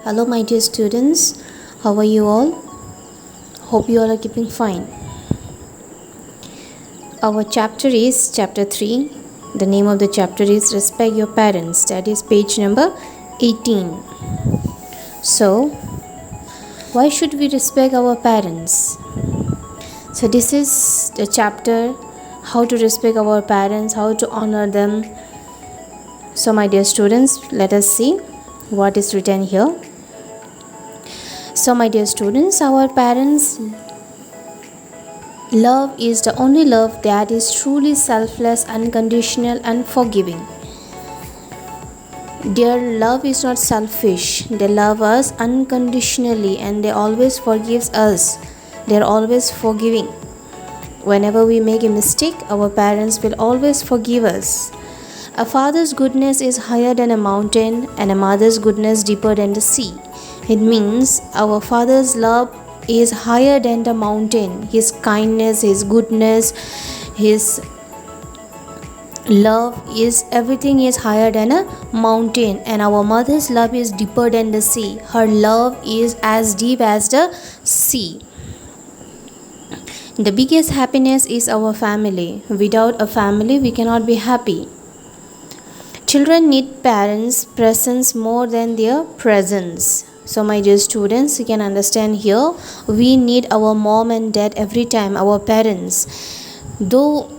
Hello, my dear students. How are you all? Hope you all are keeping fine. Our chapter is chapter 3. The name of the chapter is Respect Your Parents. That is page number 18. So, why should we respect our parents? So, this is the chapter how to respect our parents, how to honor them. So, my dear students, let us see what is written here. So, my dear students, our parents' love is the only love that is truly selfless, unconditional, and forgiving. Their love is not selfish. They love us unconditionally and they always forgives us. They are always forgiving. Whenever we make a mistake, our parents will always forgive us. A father's goodness is higher than a mountain and a mother's goodness deeper than the sea. It means our father's love is higher than the mountain. His kindness, his goodness, his love is everything is higher than a mountain, and our mother's love is deeper than the sea. Her love is as deep as the sea. The biggest happiness is our family. Without a family, we cannot be happy. Children need parents' presence more than their presence. So, my dear students, you can understand here, we need our mom and dad every time, our parents. Though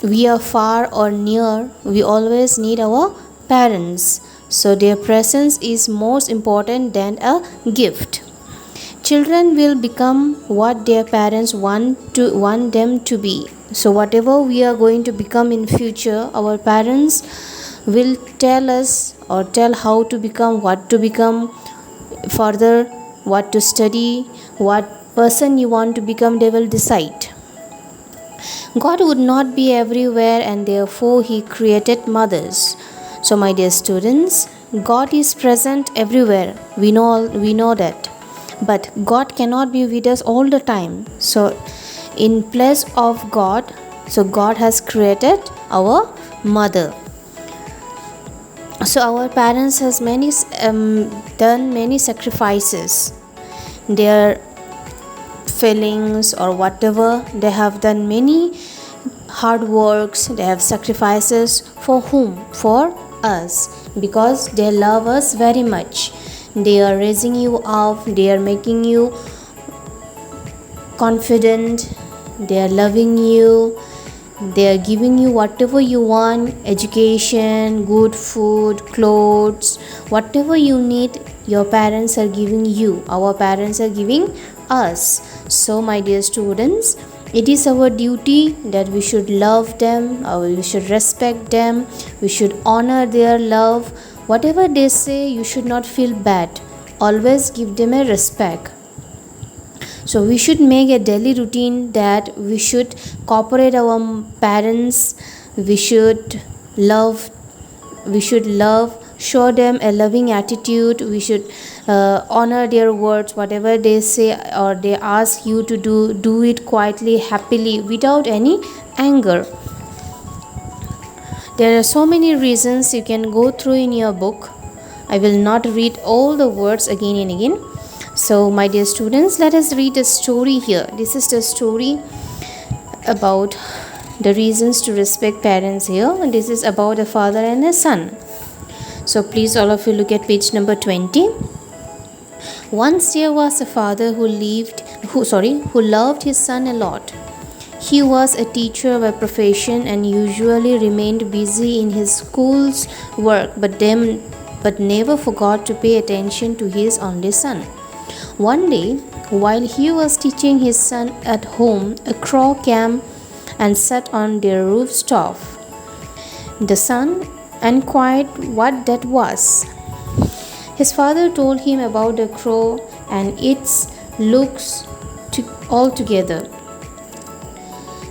we are far or near, we always need our parents. So, their presence is most important than a gift. Children will become what their parents want them to be. So, whatever we are going to become in future, our parents will tell us or tell how to become, what to become, further what to study, what person you want to become, they will decide. God would not be everywhere and therefore he created mothers. So my dear students, God is present everywhere. We know that. But God cannot be with us all the time. So in place of God, so God has created our mother. So our parents has done many sacrifices. Their feelings or whatever, they have done many hard works. They have sacrifices for whom? For us, because they love us very much. They are raising you up. They are making you confident. They are loving you. They are giving you whatever you want, education, good food, clothes, whatever you need, your parents are giving you. Our parents are giving us. So, my dear students, it is our duty that we should love them, or we should respect them, we should honor their love. Whatever they say, you should not feel bad. Always give them a respect. So we should make a daily routine that we should cooperate our parents. We should love, show them a loving attitude. We should honor their words. Whatever they say or they ask you to do it quietly, happily, without any anger. There are so many reasons you can go through in your book. I will not read all the words again and again. So, my dear students, let us read a story here. This is the story about the reasons to respect parents here. And this is about a father and a son. So, please all of you look at page number 20. Once there was a father who loved his son a lot. He was a teacher by profession and usually remained busy in his school's work, but never forgot to pay attention to his only son. One day, while he was teaching his son at home, a crow came and sat on their rooftop. The son inquired what that was. His father told him about the crow and its looks altogether.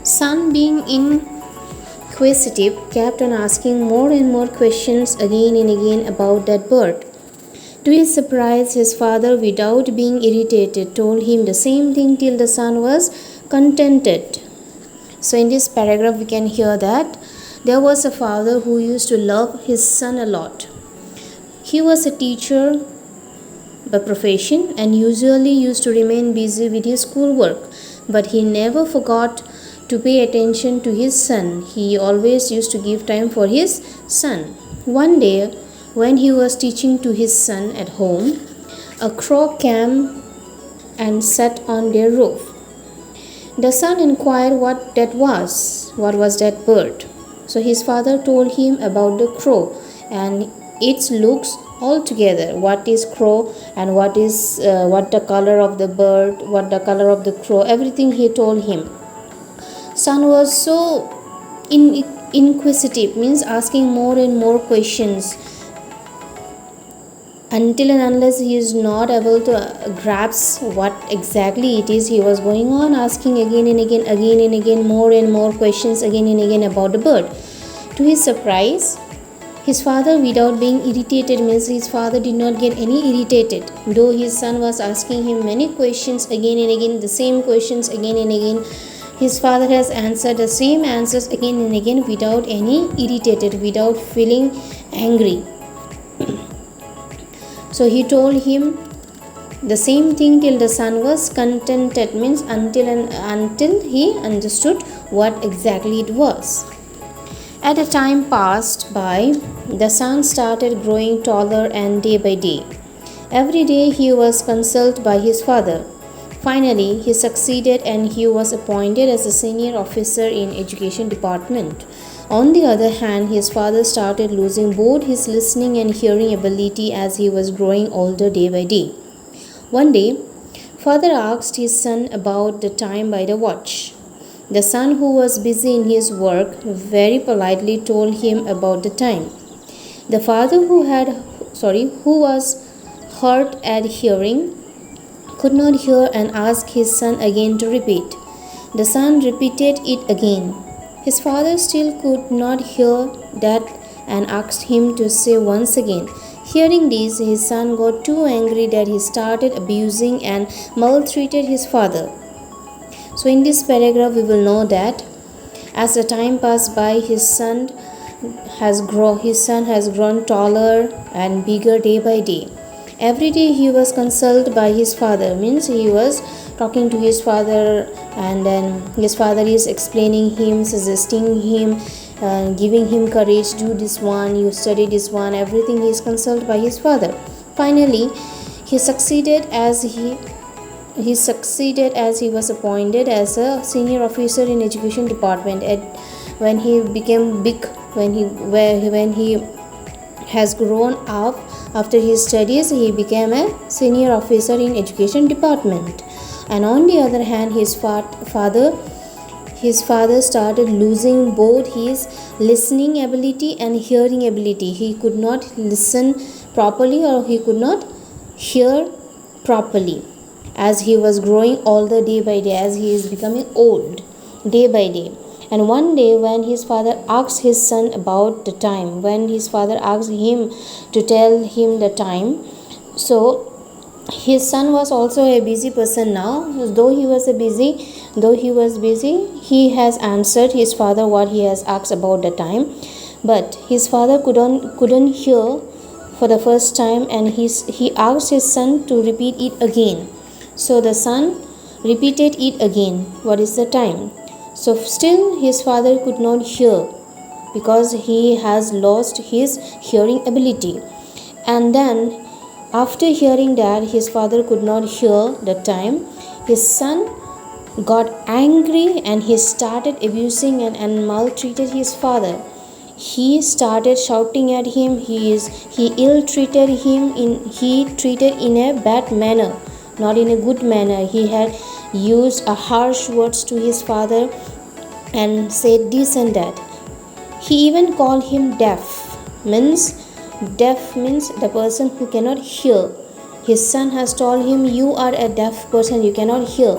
Son, being inquisitive, kept on asking more and more questions again and again about that bird. To his surprise, his father, without being irritated, told him the same thing till the son was contented. So, in this paragraph, we can hear that there was a father who used to love his son a lot. He was a teacher by profession and usually used to remain busy with his schoolwork, but he never forgot to pay attention to his son. He always used to give time for his son. One day, when he was teaching to his son at home, a crow came and sat on their roof. The son inquired what that was. What was that bird? So his father told him about the crow and its looks altogether. What is crow and what the color of the bird, what the color of the crow, everything he told him. Son was so inquisitive, means asking more and more questions, until and unless he is not able to grasp what exactly it is. He was going on asking again and again, more and more questions again and again about the bird. To his surprise, his father, without being irritated, means his father did not get any irritated, though his son was asking him many questions again and again, the same questions again and again. His father has answered the same answers again and again without any irritated, without feeling angry. So he told him the same thing till the son was contented, means until he understood what exactly it was. As the time passed by, the son started growing taller and day by day. Every day he was consulted by his father. Finally, he succeeded and he was appointed as a senior officer in education department. On the other hand, his father started losing both his listening and hearing ability as he was growing older day by day. One day, father asked his son about the time by the watch. The son, who was busy in his work, very politely told him about the time. The father, who was hard at hearing, could not hear and asked his son again to repeat. The son repeated it again. His father still could not hear that and asked him to say once again. Hearing this, his son got too angry that he started abusing and maltreated his father. So in this paragraph we will know that as the time passed by, his son has grown taller and bigger day by day. Every day he was consulted by his father, means he was talking to his father, and then his father is explaining him, suggesting him, giving him courage, do this one, you study this one, everything he is consulted by his father. Finally, he succeeded as he was appointed as a senior officer in education department. When he became big, when he has grown up after his studies, he became a senior officer in education department. And on the other hand, his father started losing both his listening ability and hearing ability. He could not listen properly or he could not hear properly as he was growing older day by day, as he is becoming old day by day. And one day when his father asked his son about the time, when his father asked him to tell him the time, so his son was also a busy person now. Though he was busy, he has answered his father what he has asked about the time, but his father couldn't hear for the first time, and he asked his son to repeat it again. So the son repeated it again, what is the time. So still his father could not hear because he has lost his hearing ability. And then after hearing that his father could not hear the time, his son got angry and he started abusing and maltreated his father. He started shouting at him. He ill-treated him. He treated in a bad manner, not in a good manner. He had used a harsh words to his father and said this and that. He even called him deaf means the person who cannot hear. His son has told him, you are a deaf person, you cannot hear.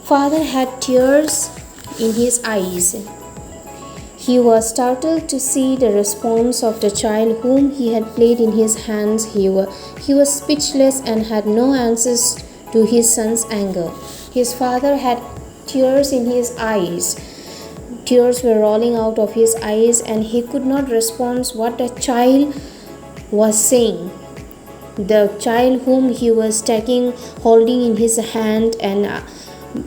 Father had tears in his eyes. He was startled to see the response of the child whom he had played in his hands. He was speechless and had no answers to his son's anger. His father had tears in his eyes. Tears were rolling out of his eyes and he could not respond what the child was saying. the child whom he was holding in his hand and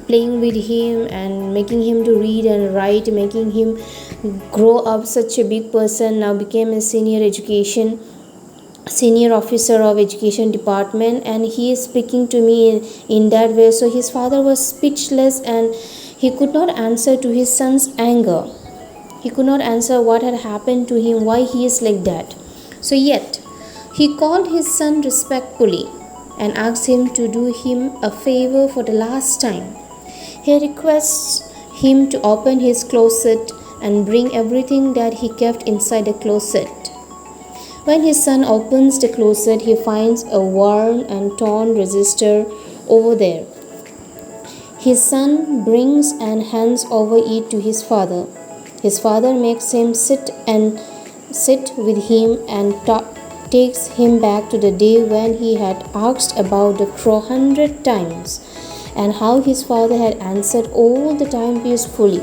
playing with him and making him to read and write, making him grow up such a big person, now became a senior officer of education department, and he is speaking to me in that way. So his father was speechless and he could not answer to his son's anger. He could not answer what had happened to him, why he is like that. So yet he called his son respectfully and asked him to do him a favor for the last time. He requests him to open his closet and bring everything that he kept inside the closet. When his son opens the closet, he finds a worn and torn register over there. His son brings and hands over it to his father. His father makes him sit with him and takes him back to the day when he had asked about the crow 100 times, and how his father had answered all the time peacefully.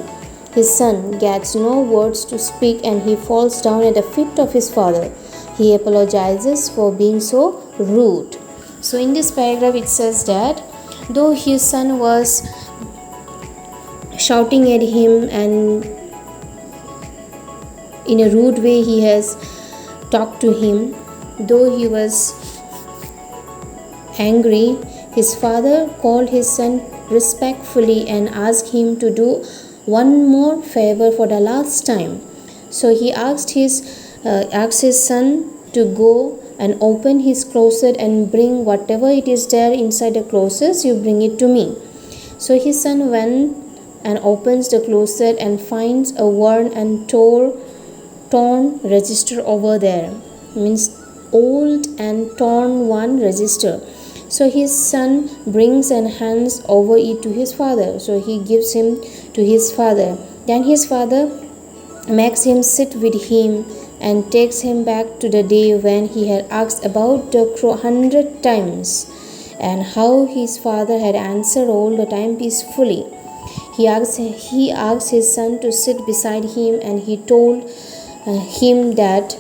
His son gets no words to speak and he falls down at the feet of his father. He apologizes for being so rude. So in this paragraph it says that though his son was shouting at him and in a rude way he has talked to him, though he was angry, his father called his son respectfully and asked him to do one more favor for the last time. So he asked his son to go and open his closet and bring whatever it is there inside the closet, you bring it to me. So his son went and opens the closet and finds a worn and torn register over there, means old and torn one register. So his son brings and hands over it to his father. So he gives him to his father. Then his father makes him sit with him and takes him back to the day when he had asked about the crow 100 times, and how his father had answered all the time peacefully. He asked his son to sit beside him, and he told him that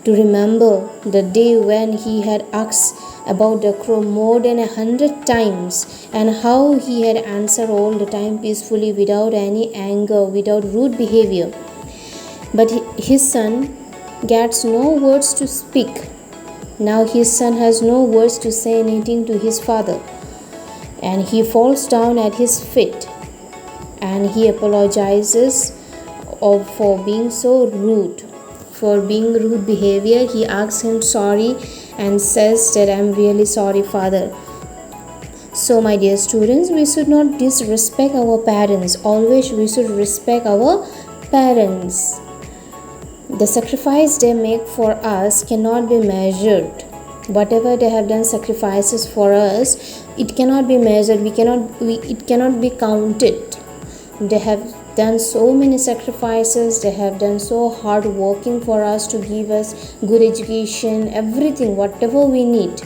to remember the day when he had asked about the crow more than 100 times, and how he had answered all the time peacefully without any anger, without rude behavior. But his son gets no words to speak. Now his son has no words to say anything to his father, and he falls down at his feet and he apologizes for being so rude, for being rude behavior. He asks him sorry and says that I'm really sorry, father. So my dear students, we should not disrespect our parents. Always we should respect our parents. The sacrifice they make for us cannot be measured. Whatever they have done sacrifices for us, it cannot be measured. It cannot be counted. They have done so many sacrifices. They have done so hard working for us to give us good education, everything, whatever we need.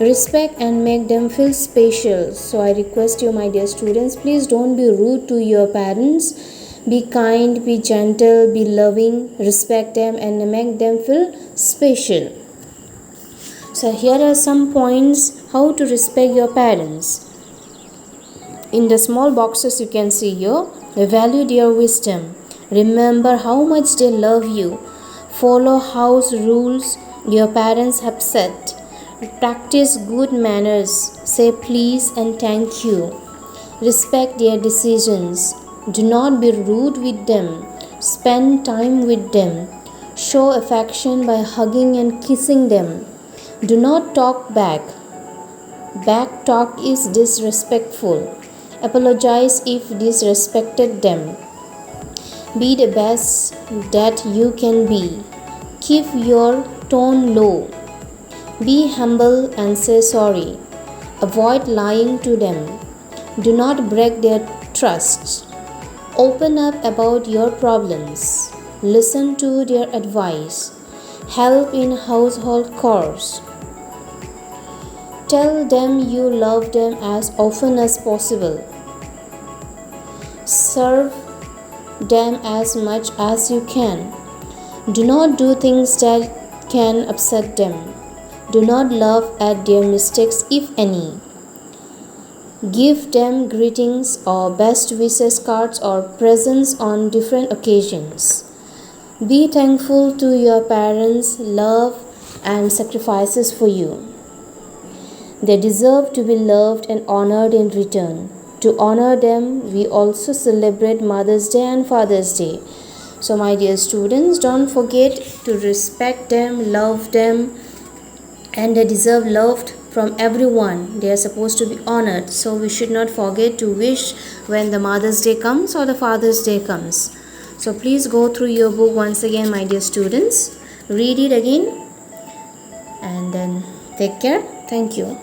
Respect and make them feel special. So I request you, my dear students, please don't be rude to your parents. Be kind, be gentle, be loving, respect them and make them feel special. So here are some points how to respect your parents. In the small boxes you can see here, value their wisdom. Remember how much they love you. Follow house rules your parents have set. Practice good manners. Say please and thank you. Respect their decisions. Do not be rude with them. Spend time with them. Show affection by hugging and kissing them. Do not talk back. Back talk is disrespectful. Apologize if disrespected them. Be the best that you can be. Keep your tone low. Be humble and say sorry. Avoid lying to them. Do not break their trust. Open up about your problems. Listen to their advice. Help in household chores. Tell them you love them as often as possible. Serve them as much as you can. Do not do things that can upset them. Do not laugh at their mistakes, if any. Give them greetings or best wishes cards or presents on different occasions. Be thankful to your parents' love and sacrifices for you. They deserve to be loved and honored in return. To honor them, we also celebrate Mother's Day and Father's Day. So, my dear students, don't forget to respect them, love them, and they deserve love from everyone. They are supposed to be honored. So, we should not forget to wish when the Mother's Day comes or the Father's Day comes. So, please go through your book once again, my dear students. Read it again and then take care. Thank you.